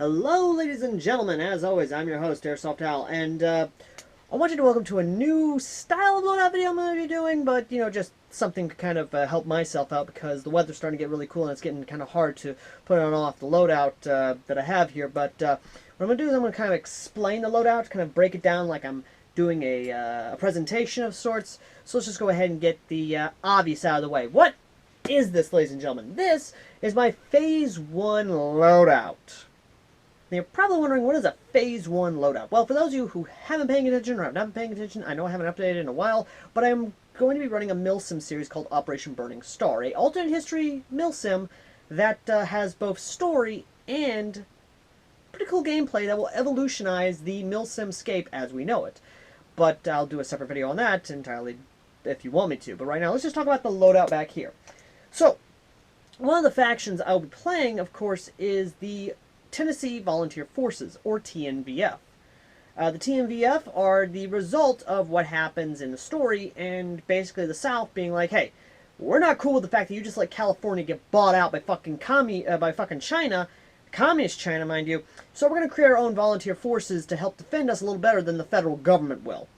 Hello, ladies and gentlemen. As always, I'm your host, AirsoftAL, and I want you to welcome to a new style of loadout video I'm going to be doing, but, just something to kind of help myself out because the weather's starting to get really cool and it's getting kind of hard to put on off the loadout that I have here. But what I'm going to do is I'm going to kind of explain the loadout, kind of break it down like I'm doing a presentation of sorts. So let's just go ahead and get the obvious out of the way. What is this, ladies and gentlemen? This is my Phase 1 loadout. Now, you're probably wondering, what is a Phase 1 loadout? Well, for those of you who haven't been paying attention or have not been paying attention, I know I haven't updated in a while, but I'm going to be running a milsim series called Operation Burning Star, a alternate history milsim that has both story and pretty cool gameplay that will evolutionize the milsim-scape as we know it. But I'll do a separate video on that entirely if you want me to. But right now, let's just talk about the loadout back here. So, one of the factions I'll be playing, of course, is the Tennessee Volunteer Forces, or TNVF. The TNVF are the result of what happens in the story, and basically the South being like, hey, we're not cool with the fact that you just let California get bought out by fucking China, communist China, mind you, so we're going to create our own volunteer forces to help defend us a little better than the federal government will.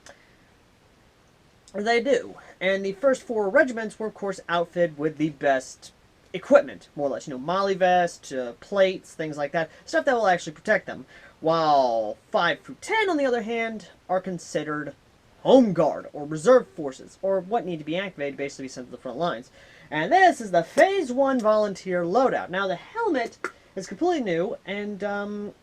They do, and the first 4 regiments were, of course, outfitted with the best equipment, more or less, Molly vest, plates, things like that, stuff that will actually protect them, while 5 through 10, on the other hand, are considered home guard, or reserve forces, or what need to be activated, basically sent to the front lines. And this is the Phase 1 volunteer loadout. Now, the helmet is completely new, and I'm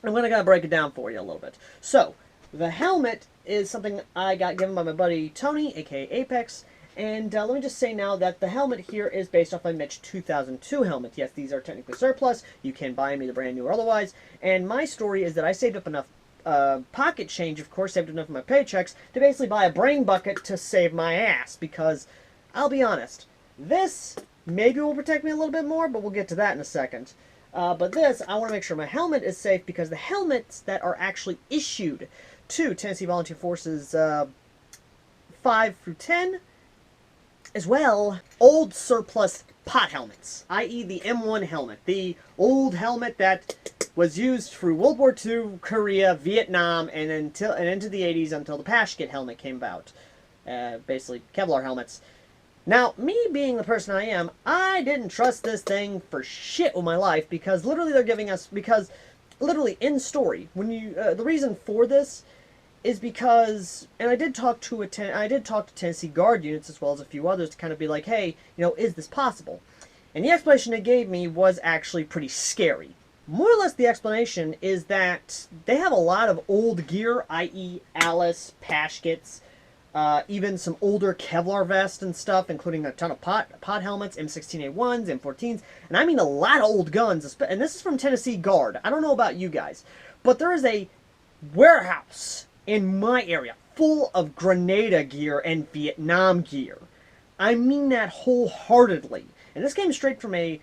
going to break it down for you a little bit. So, the helmet is something I got given by my buddy Tony, aka Apex. And let me just say now that the helmet here is based off my Mitch 2002 helmet. Yes, these are technically surplus. You can buy them either brand new or otherwise. And my story is that I saved up enough pocket change, of course, saved enough of my paychecks to basically buy a brain bucket to save my ass. Because, I'll be honest, this maybe will protect me a little bit more, but we'll get to that in a second. But this, I want to make sure my helmet is safe because the helmets that are actually issued to Tennessee Volunteer Forces 5 through 10... as well, old surplus pot helmets, i.e. the M1 helmet, the old helmet that was used through World War II, Korea, Vietnam, and into the 80s until the Pashkit helmet came about. Basically, Kevlar helmets. Now, me being the person I am, I didn't trust this thing for shit with my life because literally they're giving us, because literally in story, when you, the reason for this is because, and I did talk to Tennessee Guard units as well as a few others to kind of be like, hey, is this possible? And the explanation they gave me was actually pretty scary. More or less the explanation is that they have a lot of old gear, i.e. Alice, Pashkits, even some older Kevlar vests and stuff, including a ton of pot helmets, M16A1s, M14s, and I mean a lot of old guns, and this is from Tennessee Guard. I don't know about you guys, but there is a warehouse in my area full of Grenada gear and Vietnam gear. I mean that wholeheartedly. And this came straight from a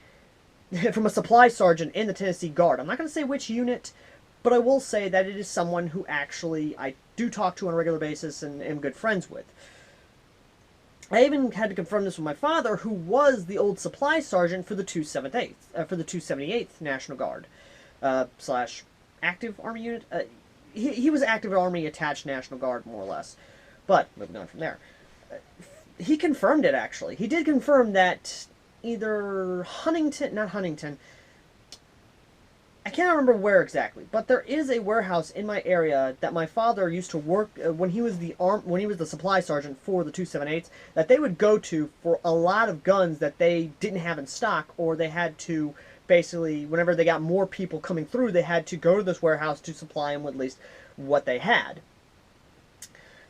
supply sergeant in the Tennessee Guard. I'm not going to say which unit, but I will say that it is someone who actually I do talk to on a regular basis and am good friends with. I even had to confirm this with my father, who was the old supply sergeant for the 278th National Guard slash active Army unit. He was active Army attached National Guard, more or less. But, moving on from there. He confirmed it, actually. He did confirm that either not Huntington, I can't remember where exactly, but there is a warehouse in my area that my father used to work, when he was the supply sergeant for the 278s, that they would go to for a lot of guns that they didn't have in stock, or they had to basically, whenever they got more people coming through, they had to go to this warehouse to supply them with at least what they had.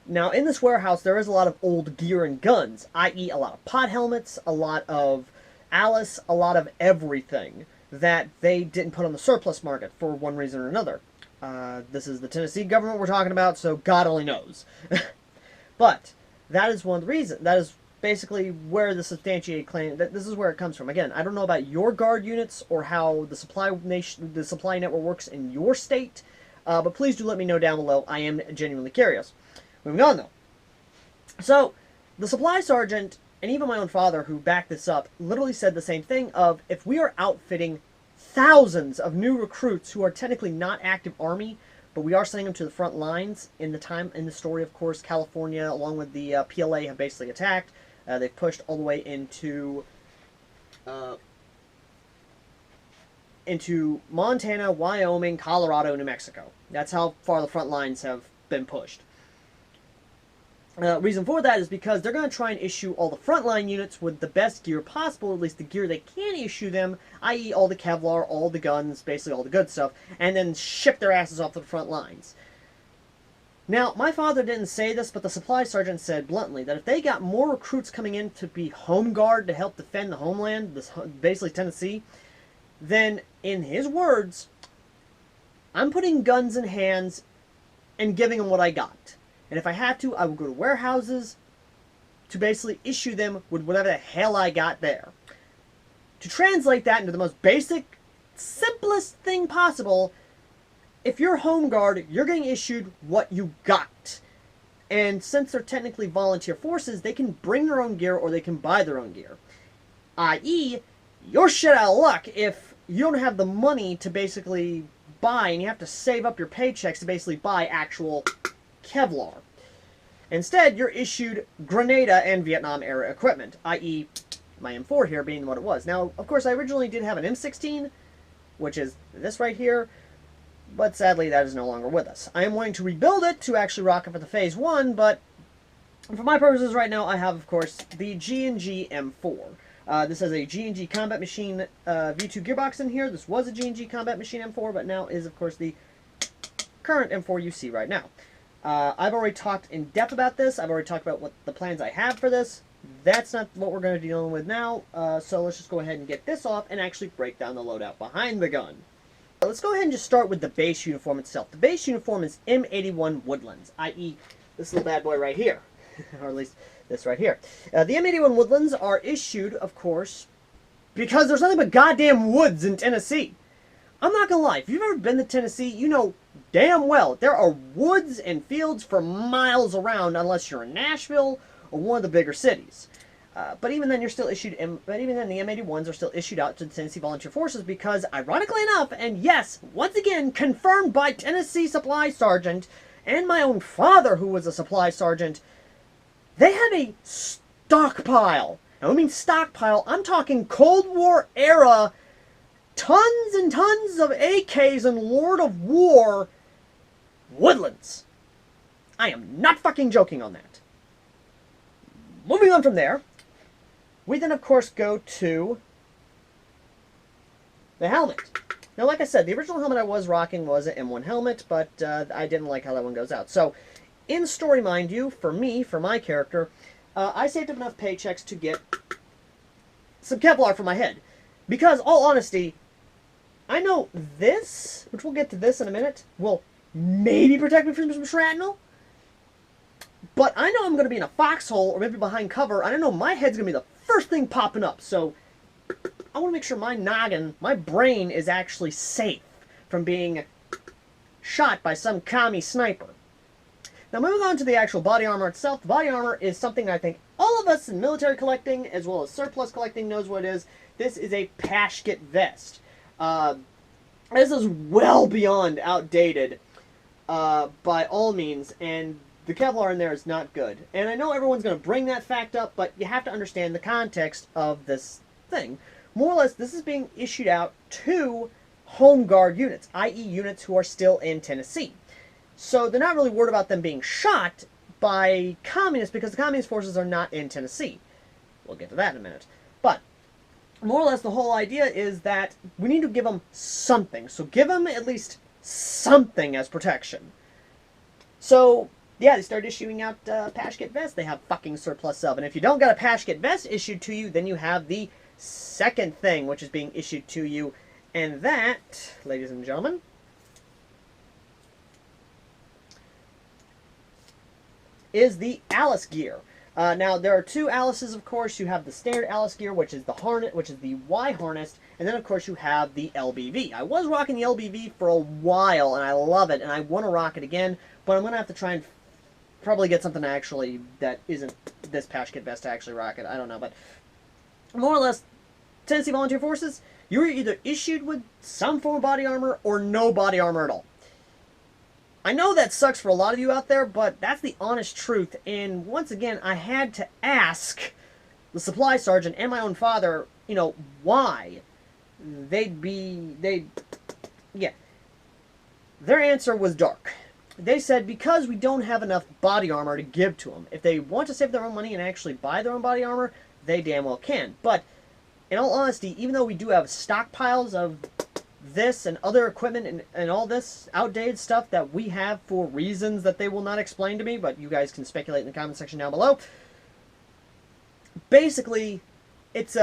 Now, in this warehouse, there is a lot of old gear and guns, i.e. a lot of pot helmets, a lot of Alice, a lot of everything that they didn't put on the surplus market for one reason or another. This is the Tennessee government we're talking about, so God only knows. But that is one of the reasons. That is basically where the substantiated claim, this is where it comes from. Again, I don't know about your guard units or how the supply network works in your state, but please do let me know down below. I am genuinely curious. Moving on, though. So, the supply sergeant, and even my own father, who backed this up, literally said the same thing of, if we are outfitting thousands of new recruits who are technically not active Army, but we are sending them to the front lines. In the story, of course, California, along with the PLA, have basically attacked. They've pushed all the way into Montana, Wyoming, Colorado, New Mexico. That's how far the front lines have been pushed. Reason for that is because they're going to try and issue all the frontline units with the best gear possible, at least the gear they can issue them, i.e. all the Kevlar, all the guns, basically all the good stuff, and then ship their asses off to the front lines. Now, my father didn't say this, but the supply sergeant said bluntly that if they got more recruits coming in to be home guard to help defend the homeland, basically Tennessee, then, in his words, I'm putting guns in hands and giving them what I got. And if I have to, I will go to warehouses to basically issue them with whatever the hell I got there. To translate that into the most basic, simplest thing possible, if you're home guard, you're getting issued what you got. And since they're technically volunteer forces, they can bring their own gear or they can buy their own gear. I.e., you're shit out of luck if you don't have the money to basically buy, and you have to save up your paychecks to basically buy actual Kevlar. Instead, you're issued Grenada and Vietnam-era equipment, i.e. my M4 here being what it was. Now, of course, I originally did have an M16, which is this right here, but sadly that is no longer with us. I am wanting to rebuild it to actually rock it for the Phase 1, but for my purposes right now, I have, of course, the G&G M4. This has a G&G Combat Machine V2 gearbox in here. This was a G&G Combat Machine M4, but now is, of course, the current M4 you see right now. I've already talked in depth about this. I've already talked about what the plans I have for this. That's not what we're going to be dealing with now, so let's just go ahead and get this off and actually break down the loadout behind the gun. Let's go ahead and just start with the base uniform itself. The base uniform is M81 Woodlands, i.e. this little bad boy right here, or at least this right here. The M81 Woodlands are issued, of course, because there's nothing but goddamn woods in Tennessee. I'm not gonna lie, if you've ever been to Tennessee, you know damn well there are woods and fields for miles around, unless you're in Nashville or one of the bigger cities. But even then, you're still issued. But even then, the M81s are still issued out to the Tennessee Volunteer Forces because, ironically enough, and yes, once again confirmed by Tennessee Supply Sergeant and my own father, who was a supply sergeant, they have a stockpile. I don't mean stockpile. I'm talking Cold War era, tons and tons of AKs and Lord of War Woodlands. I am not fucking joking on that. Moving on from there, we then, of course, go to the helmet. Now, like I said, the original helmet I was rocking was an M1 helmet, but I didn't like how that one goes out. So, in story, mind you, for me, for my character, I saved up enough paychecks to get some Kevlar for my head. Because, all honesty, I know this, which we'll get to this in a minute, will maybe protect me from some shrapnel. But I know I'm going to be in a foxhole or maybe behind cover. I know my head's going to be the first thing popping up. So I want to make sure my noggin, my brain, is actually safe from being shot by some commie sniper. Now, moving on to the actual body armor itself. The body armor is something I think all of us in military collecting, as well as surplus collecting, knows what it is. This is a Pashkit vest. This is well beyond outdated by all means, and the Kevlar in there is not good. And I know everyone's going to bring that fact up, but you have to understand the context of this thing. More or less, this is being issued out to home guard units, i.e. units who are still in Tennessee. So they're not really worried about them being shot by communists because the communist forces are not in Tennessee. We'll get to that in a minute. But more or less, the whole idea is that we need to give them something. So give them at least something as protection. So yeah, they started issuing out Pashkit vests they have fucking surplus of. And if you don't got a Pashkit vest issued to you, then you have the second thing which is being issued to you. And that, ladies and gentlemen, is the Alice gear. Now, there are two Alices, of course. You have the standard Alice gear, which is the harness, which is the Y harness, and then, of course, you have the LBV. I was rocking the LBV for a while, and I love it, and I want to rock it again, but I'm going to have to try and probably get something actually that isn't this Pashkit vest to actually rock it. I don't know, but more or less, Tennessee Volunteer Forces, You were either issued with some form of body armor or no body armor at all. I know that sucks for a lot of you out there, but that's the honest truth. And once again, I had to ask the supply sergeant and my own father, why yeah. Their answer was dark. They said because we don't have enough body armor to give to them. If they want to save their own money and actually buy their own body armor, they damn well can. But in all honesty, even though we do have stockpiles of this and other equipment and all this outdated stuff that we have for reasons that they will not explain to me, but you guys can speculate in the comment section down below. Basically, it's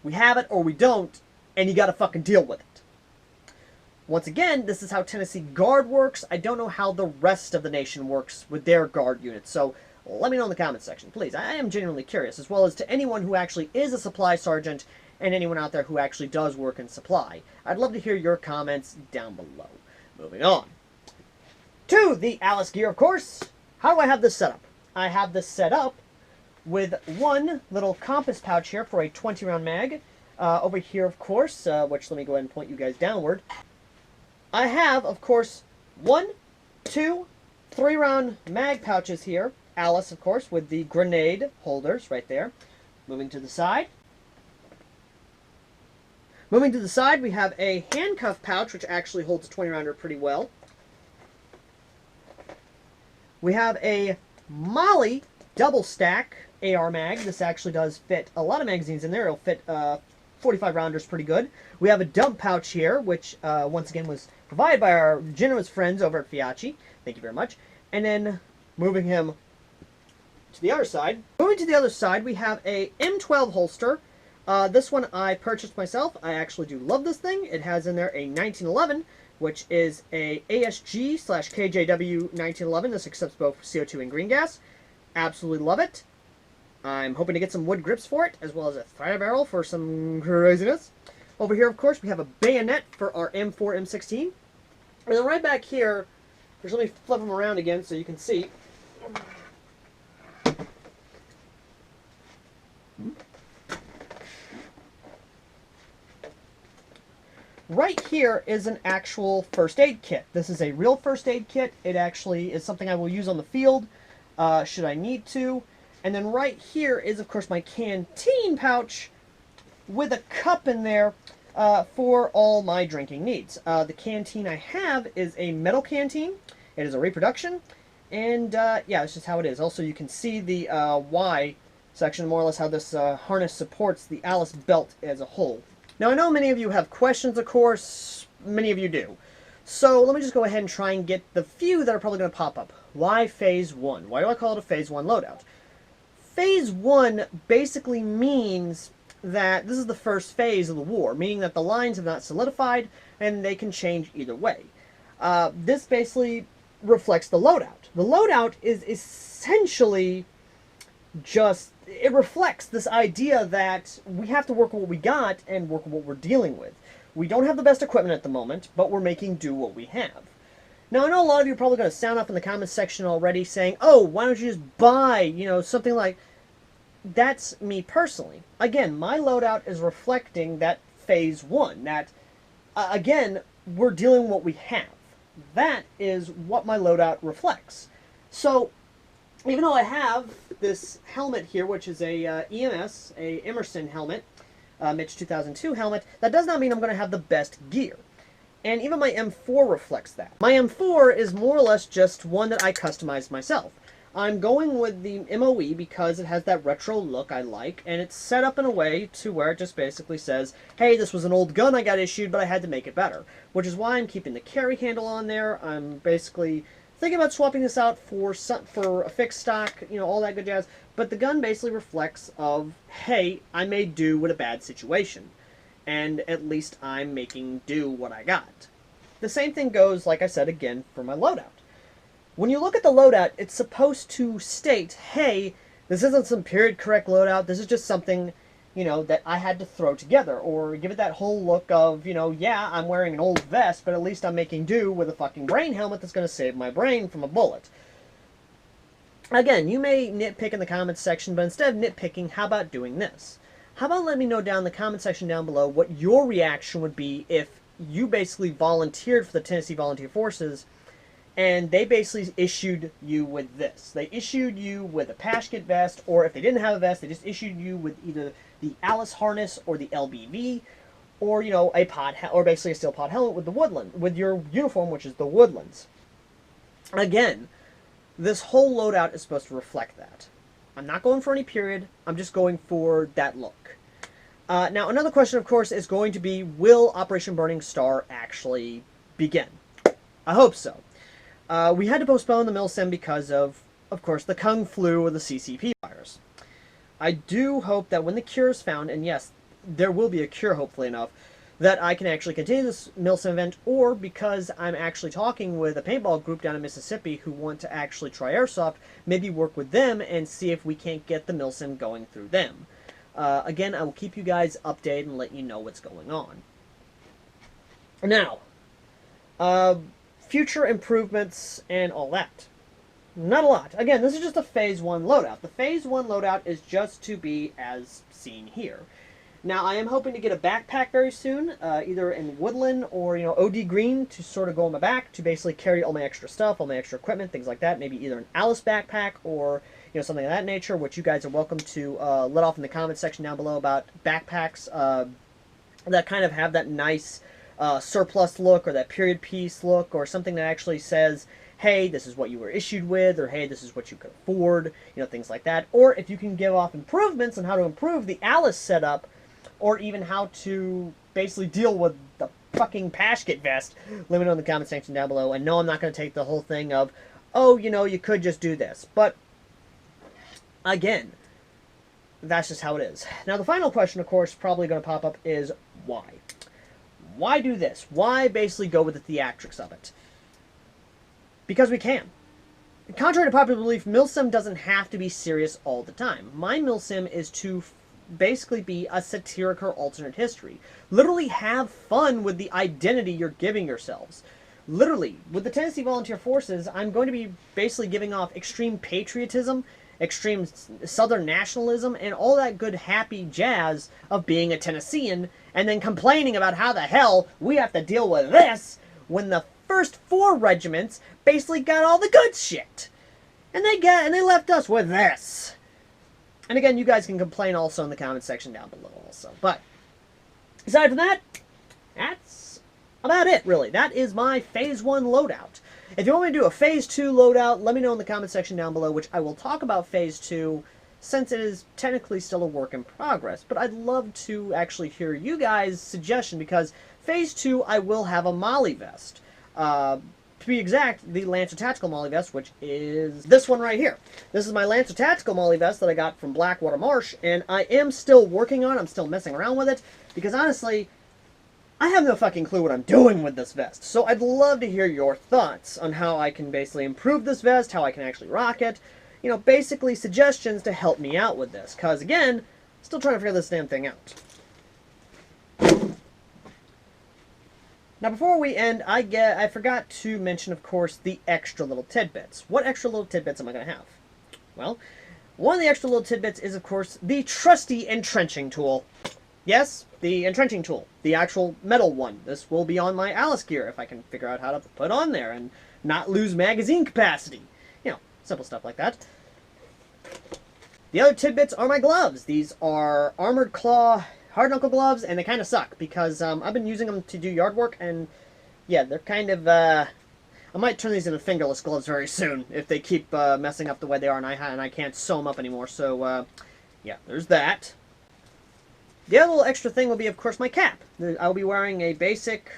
we have it or we don't, and you gotta fucking deal with it. Once again, this is how Tennessee Guard works. I don't know how the rest of the nation works with their Guard units, so let me know in the comment section, please. I am genuinely curious, as well as to anyone who actually is a supply sergeant and anyone out there who actually does work in supply. I'd love to hear your comments down below. Moving on to the Alice gear, of course. How do I have this set up? I have this set up with one little compass pouch here for a 20-round mag. Over here, of course, which let me go ahead and point you guys downward. I have, of course, 1, 2, 3-round mag pouches here. Alice, of course, with the grenade holders right there. Moving to the side. Moving to the side, we have a handcuff pouch, which actually holds a 20-rounder pretty well. We have a Molly double stack AR mag. This actually does fit a lot of magazines in there. It'll fit 45 rounders pretty good. We have a dump pouch here, which once again was provided by our generous friends over at Fiachi. Thank you very much. And then moving him to the other side. Moving to the other side, we have a M12 holster. This one I purchased myself. I actually do love this thing. It has in there a 1911, which is a ASG/KJW 1911. This accepts both CO2 and green gas. Absolutely love it. I'm hoping to get some wood grips for it, as well as a fire barrel for some craziness. Over here, of course, we have a bayonet for our M4 M16. And then right back here, let me flip them around again so you can see. Right here is an actual first aid kit. This is a real first aid kit. It actually is something I will use on the field should I need to. And then right here is, of course, my canteen pouch with a cup in there for all my drinking needs. The canteen I have is a metal canteen. It is a reproduction. And yeah, that's just how it is. Also, you can see the Y section, more or less how this harness supports the Alice belt as a whole. Now, I know many of you have questions, of course. Many of you do. So let me just go ahead and try and get the few that are probably going to pop up. Why Phase 1? Why do I call it a Phase 1 loadout? Phase 1 basically means that this is the first phase of the war, meaning that the lines have not solidified and they can change either way. This basically reflects the loadout. The loadout is essentially just, it reflects this idea that we have to work with what we got and work with what we're dealing with. We don't have the best equipment at the moment, but we're making do what we have. Now, I know a lot of you are probably going to sound off in the comments section already saying, oh, why don't you just buy, something like... That's me personally. Again, my loadout is reflecting that Phase 1. That, again, we're dealing with what we have. That is what my loadout reflects. So, even though I have this helmet here, which is a EMS, a Emerson helmet, Mitch 2002 helmet, that does not mean I'm going to have the best gear. And even my M4 reflects that. My M4 is more or less just one that I customized myself. I'm going with the MOE because it has that retro look I like, and it's set up in a way to where it just basically says, hey, this was an old gun I got issued, but I had to make it better. Which is why I'm keeping the carry handle on there. I'm basically thinking about swapping this out for a fixed stock, all that good jazz. But the gun basically reflects of, hey, I made do with a bad situation. And at least I'm making do what I got. The same thing goes, like I said, again, for my loadout. When you look at the loadout, it's supposed to state, hey, this isn't some period-correct loadout, this is just something, that I had to throw together, or give it that whole look of, yeah, I'm wearing an old vest, but at least I'm making do with a fucking brain helmet that's going to save my brain from a bullet. Again, you may nitpick in the comments section, but instead of nitpicking, how about doing this? How about let me know down in the comment section down below what your reaction would be if you basically volunteered for the Tennessee Volunteer Forces and they basically issued you with this. They issued you with a Pashkit vest, or if they didn't have a vest, they just issued you with either the Alice harness or the LBV, or a pod, or basically a steel pod helmet with the woodland, with your uniform, which is the Woodlands. Again, this whole loadout is supposed to reflect that. I'm not going for any period. I'm just going for that look. Now, another question, of course, is going to be, will Operation Burning Star actually begin? I hope so. We had to postpone the milsim because of course, the Kung flu or the CCP virus. I do hope that when the cure is found, and yes, there will be a cure, hopefully enough, that I can actually continue this milsim event, or because I'm actually talking with a paintball group down in Mississippi who want to actually try airsoft, maybe work with them and see if we can't get the milsim going through them. Again, I will keep you guys updated and let you know what's going on. Now, future improvements and all that. Not a lot. Again, this is just a Phase 1 loadout. The Phase 1 loadout is just to be as seen here. Now, I am hoping to get a backpack very soon, either in Woodland or, OD Green, to sort of go on my back, to basically carry all my extra stuff, all my extra equipment, things like that. Maybe either an Alice backpack or, something of that nature, which you guys are welcome to let off in the comment section down below about backpacks that kind of have that nice surplus look, or that period piece look, or something that actually says, hey, this is what you were issued with, or hey, this is what you could afford, things like that. Or if you can give off improvements on how to improve the Alice setup, or even how to basically deal with the fucking Pashkit vest, let me know in the comment section down below. And no, I'm not going to take the whole thing of, oh, you could just do this. But, again, that's just how it is. Now, the final question, of course, probably going to pop up is, why? Why do this? Why basically go with the theatrics of it? Because we can. Contrary to popular belief, milsim doesn't have to be serious all the time. My milsim is to basically be a satirical alternate history. Literally have fun with the identity you're giving yourselves. Literally, with the Tennessee Volunteer Forces, I'm going to be basically giving off extreme patriotism, extreme Southern nationalism, and all that good happy jazz of being a Tennessean, and then complaining about how the hell we have to deal with this when the first 4 regiments basically got all the good shit. And they left us with this. And again, you guys can complain also in the comment section down below also. But, aside from that, that's about it, really. That is my Phase 1 loadout. If you want me to do a Phase 2 loadout, let me know in the comment section down below, which I will talk about Phase 2, since it is technically still a work in progress. But I'd love to actually hear you guys' suggestion, because Phase 2, I will have a Molly vest. To be exact, the Lancer Tactical Molly vest, which is this one right here. This is my Lancer Tactical Molly vest that I got from Blackwater Marsh, and I am still working on it. I'm still messing around with it, because honestly, I have no fucking clue what I'm doing with this vest. So I'd love to hear your thoughts on how I can basically improve this vest, how I can actually rock it. Basically suggestions to help me out with this, because again, still trying to figure this damn thing out. Now, before we end, I forgot to mention, of course, the extra little tidbits. What extra little tidbits am I going to have? Well, one of the extra little tidbits is, of course, the trusty entrenching tool. Yes, the entrenching tool. The actual metal one. This will be on my Alice gear if I can figure out how to put on there and not lose magazine capacity. Simple stuff like that. The other tidbits are my gloves. These are Armored Claw hard knuckle gloves, and they kind of suck because I've been using them to do yard work, and yeah, they're kind of I might turn these into fingerless gloves very soon if they keep messing up the way they are, and I can't sew them up anymore. So yeah, there's that. The other little extra thing will be, of course, my cap. I'll be wearing a basic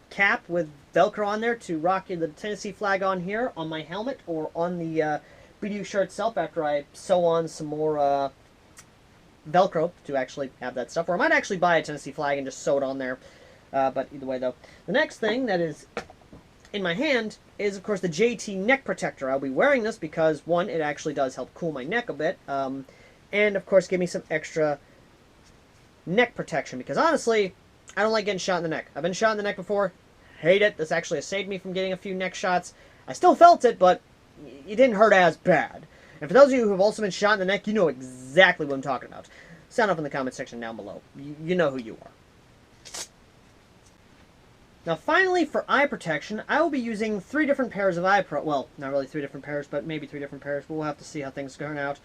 cap with Velcro on there to rock the Tennessee flag on here on my helmet or on the BDU shirt itself after I sew on some more Velcro to actually have that stuff. Or I might actually buy a Tennessee flag and just sew it on there. But either way, though. The next thing that is in my hand is, of course, the JT neck protector. I'll be wearing this because, one, it actually does help cool my neck a bit. And, of course, give me some extra neck protection. Because, honestly, I don't like getting shot in the neck. I've been shot in the neck before. Hate it. This actually has saved me from getting a few neck shots. I still felt it, but it didn't hurt as bad. And for those of you who have also been shot in the neck, you know exactly what I'm talking about. sound off in the comment section down below. You know who you are. Now finally, for eye protection, I will be using 3 different pairs of eye well, not really 3 different pairs, but maybe 3 different pairs, but we'll have to see how things turn out.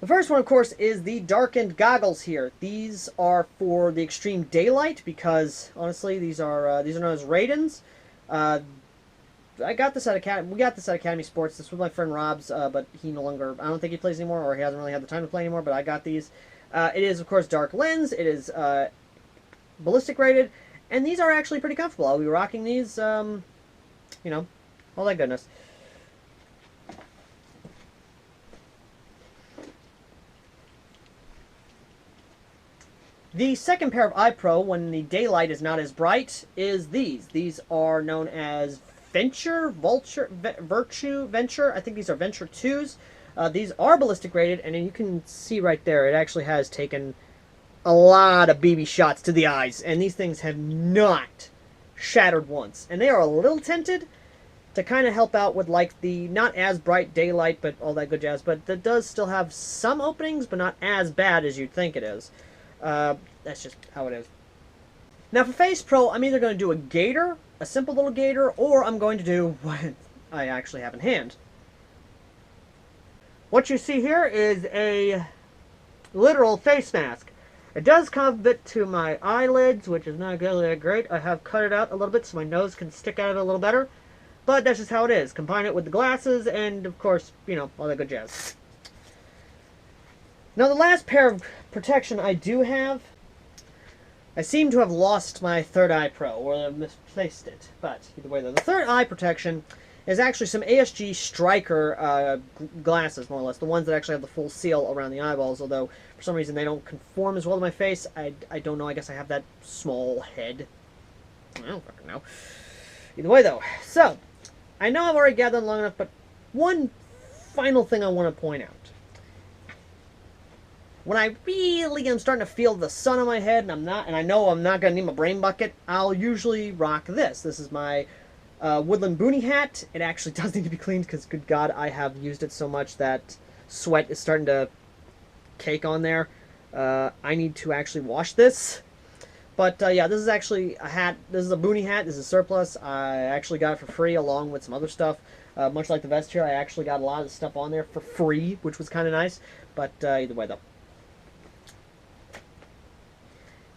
The first one, of course, is the darkened goggles here. These are for the extreme daylight because, honestly, these are known as Radins. I got this at Academy. We got this at Academy Sports. This was my friend Rob's, but he no longer. I don't think he plays anymore, or he hasn't really had the time to play anymore. But I got these. It is, of course, dark lens. It is ballistic rated. And these are actually pretty comfortable. I'll be rocking these, you know, all that goodness. The second pair of eye pro, when the daylight is not as bright, is these. These are known as Venture. I think these are Venture 2s. These are ballistic rated, and you can see right there, it actually has taken a lot of BB shots to the eyes, and these things have not shattered once. And they are a little tinted to kind of help out with like the not as bright daylight, but all that good jazz. But that does still have some openings, but not as bad as you'd think it is. That's just how it is. Now for Face Pro, I'm either going to do a gator, a simple little gator, or I'm going to do what I actually have in hand. What you see here is a literal face mask. It does come a bit to my eyelids, which is not really that great. I have cut it out a little bit so my nose can stick out a little better. But that's just how it is. Combine it with the glasses and, of course, you know, all that good jazz. Now, the last pair of protection I do have, I seem to have lost my third eye pro, or misplaced it. But either way, though, the third eye protection is actually some ASG Striker glasses, more or less. The ones that actually have the full seal around the eyeballs, although for some reason they don't conform as well to my face. I don't know. I guess I have that small head. I don't fucking know. Either way, though. So, I know I've already gathered long enough, but one final thing I want to point out. When I really am starting to feel the sun on my head, and I know I'm not going to need my brain bucket, I'll usually rock this. This is my woodland boonie hat. It actually does need to be cleaned because, good God, I have used it so much that sweat is starting to cake on there. I need to actually wash this. But yeah, this is actually a hat. This is a boonie hat. This is surplus. I actually got it for free along with some other stuff. Much like the vest here, I actually got a lot of the stuff on there for free, which was kind of nice. But either way, though.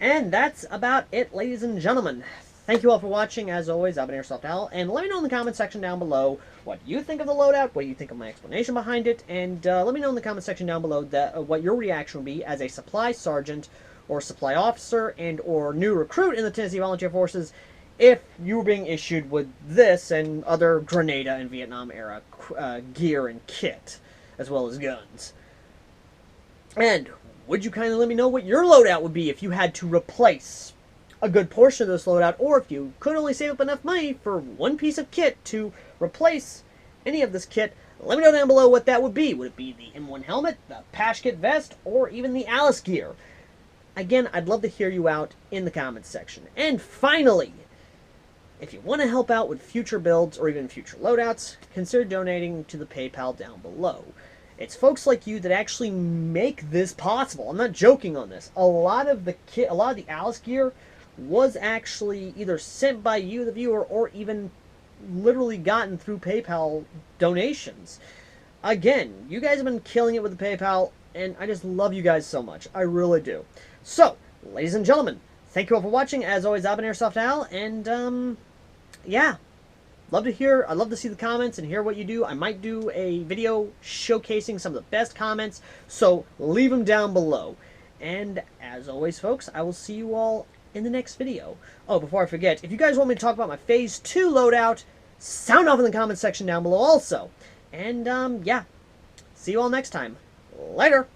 And that's about it, ladies and gentlemen. Thank you all for watching. As always, I've been AirsoftAL, and let me know in the comment section down below what you think of the loadout, what you think of my explanation behind it, and let me know in the comment section down below what your reaction would be as a supply sergeant or supply officer and or new recruit in the Tennessee Volunteer Forces if you were being issued with this and other Grenada and Vietnam era gear and kit, as well as guns. And would you kindly let me know what your loadout would be if you had to replace a good portion of this loadout, or if you could only save up enough money for one piece of kit to replace any of this kit? Let me know down below what that would be. Would it be the M1 helmet, the Pash Kit vest, or even the Alice gear? Again, I'd love to hear you out in the comments section. And finally, if you want to help out with future builds or even future loadouts, consider donating to the PayPal down below. It's folks like you that actually make this possible. I'm not joking on this. A lot of the Alice gear was actually either sent by you, the viewer, or even literally gotten through PayPal donations. Again, you guys have been killing it with the PayPal, and I just love you guys so much. I really do. So, ladies and gentlemen, thank you all for watching. As always, I've been AirsoftAL, and yeah. I'd love to see the comments and hear what you do. I might do a video showcasing some of the best comments, so leave them down below. And as always, folks, I will see you all in the next video. Oh, before I forget, if you guys want me to talk about my Phase 2 loadout, sound off in the comments section down below also. And, yeah, see you all next time. Later!